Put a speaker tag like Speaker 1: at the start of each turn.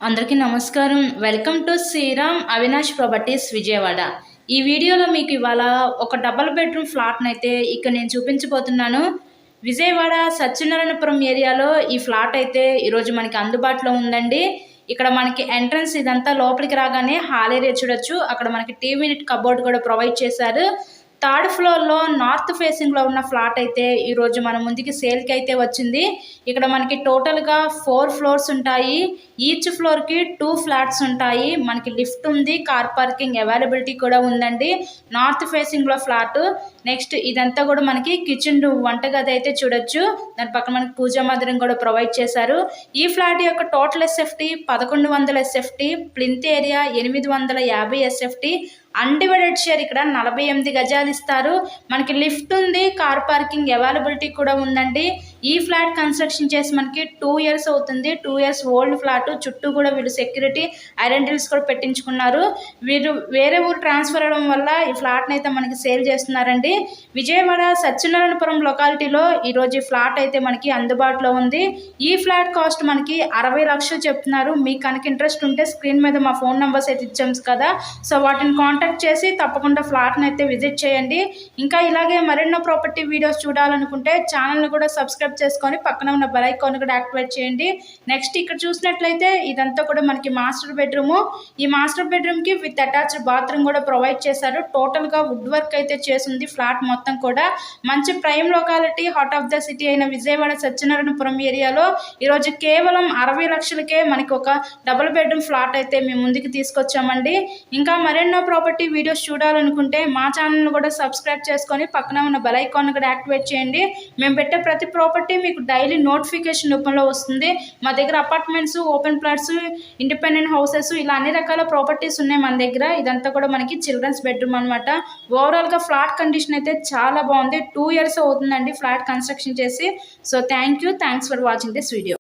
Speaker 1: అందరికీ నమస్కారం. Welcome to Shriram Avinash properties Vijayawada. ఈ వీడియోలో మీకు ఇవాళ ఒక డబుల్ బెడ్రూమ్ ఫ్లాట్‌నైతే ఇక్కడ నేను చూపించబోతున్నాను. విజయవాడ సత్యనారాయణపురం ఏరియాలో ఈ ఫ్లాట్ అయితే ఈరోజు మనకి అందుబాటులో ఉందండి. ఇక్కడ మనకి ఎంట్రన్స్ ఇదంతా లోపలికి రాగానే హాల్ ఏరియా చూడొచ్చు. అక్కడ మనకి టీవీ యూనిట్ కబోర్డ్ కూడా ప్రొవైడ్ చేశారు. థర్డ్ ఫ్లోర్‌లో నార్త్ ఫేసింగ్‌లో ఉన్న ఫ్లాట్ అయితే ఈరోజు మన ముందుకి సేల్‌కి అయితే వచ్చింది. ఇక్కడ మనకి టోటల్‌గా 4 ఫ్లోర్స్ ఉంటాయి. ఈచ్ ఫ్లోర్‌కి 2 ఫ్లాట్స్ ఉంటాయి. మనకి లిఫ్ట్ ఉంది. కార్ పార్కింగ్ అవైలబిలిటీ కూడా ఉందండి. నార్త్ ఫేసింగ్‌లో ఫ్లాట్. నెక్స్ట్ ఇదంతా కూడా మనకి కిచెన్ వంటగది అయితే చూడొచ్చు. దాని పక్కన మనకి పూజా మందిరం కూడా ప్రొవైడ్ చేశారు. ఈ ఫ్లాట్ యొక్క total SFT 1100 SFT, plinth area 850 SFT, undivided share ఇక్కడ 48 గజాలు ఇస్తారు. మనకి లిఫ్ట్ ఉంది. కార్ పార్కింగ్ అవైలబిలిటీ కూడా ఉందండి. ఈ ఫ్లాట్ కన్స్ట్రక్షన్ చేసి మనకి 2 ఇయర్స్ అవుతుంది. 2 ఇయర్స్ ఓల్డ్ ఫ్లాట్. చుట్టూ కూడా వీళ్ళు సెక్యూరిటీ ఐరన్ డ్రిల్స్ కూడా పెట్టించుకున్నారు. వీరు వేరే ఊరు ట్రాన్స్ఫర్ అవ్వడం వల్ల ఈ ఫ్లాట్ని అయితే మనకి సేల్ చేస్తున్నారండి. విజయవాడ సత్యనారాయణపురం లొకాలిటీలో ఈరోజు ఈ ఫ్లాట్ అయితే మనకి అందుబాటులో ఉంది. ఈ ఫ్లాట్ కాస్ట్ మనకి 60 లక్షలు చెప్తున్నారు. మీకు కనుక ఇంట్రెస్ట్ ఉంటే స్క్రీన్ మీద మా ఫోన్ నెంబర్స్ అయితే ఇచ్చాము కదా, సో వాటిని కాంటాక్ట్ చేసి తప్పకుండా ఫ్లాట్ని అయితే విజిట్ చేయండి. ఇంకా ఇలాగే మరెన్నో ప్రాపర్టీ వీడియోస్ చూడాలనుకుంటే ఛానల్ని కూడా సబ్స్క్రైబ్ చేసుకొని పక్కన ఉన్న బెల్ ఐకాన్ కూడా యాక్టివేట్ చేయండి. నెక్స్ట్ ఇక్కడ చూసినట్లయితే ఇదంతా కూడా మనకి మాస్టర్ బెడ్రూము. ఈ మాస్టర్ బెడ్రూమ్కి విత్ అటాచ్డ్ బాత్రూమ్ కూడా ప్రొవైడ్ చేశారు. టోటల్గా వుడ్ వర్క్ అయితే చేసింది ఫ్లాట్ మొత్తం కూడా. మంచి prime locality, heart of the city అయిన విజయవాడ సత్యనారాయణపురం ఏరియాలో ఈరోజు కేవలం 60 లక్షలకే మనకి ఒక డబుల్ బెడ్రూమ్ ఫ్లాట్ అయితే మేము ముందుకు తీసుకొచ్చామండి. ఇంకా మరెన్నో ప్రాపర్టీ వీడియోస్ చూడాలనుకుంటే మా ఛానల్ని కూడా సబ్స్క్రైబ్ చేసుకొని పక్కన ఉన్న బెల్ ఐకాన్ కూడా యాక్టివేట్ చేయండి. మేము పెట్టే ప్రతి ప్రాపర్టీ మీకు డైలీ నోటిఫికేషన్ రూపంలో వస్తుంది. మా దగ్గర apartments, open plots, independent houses ఇలా అన్ని రకాల ప్రాపర్టీస్ ఉన్నాయి మన దగ్గర. ఇదంతా కూడా మనకి చిల్డ్రన్స్ బెడ్రూమ్ అనమాట. ఓవరాల్గా ఫ్లాట్ కండిషన్ అయితే చాలా బాగుంది. 2 ఇయర్స్ అవుతుందండి ఫ్లాట్ కన్స్ట్రక్షన్ చేసి. So thanks for watching this video.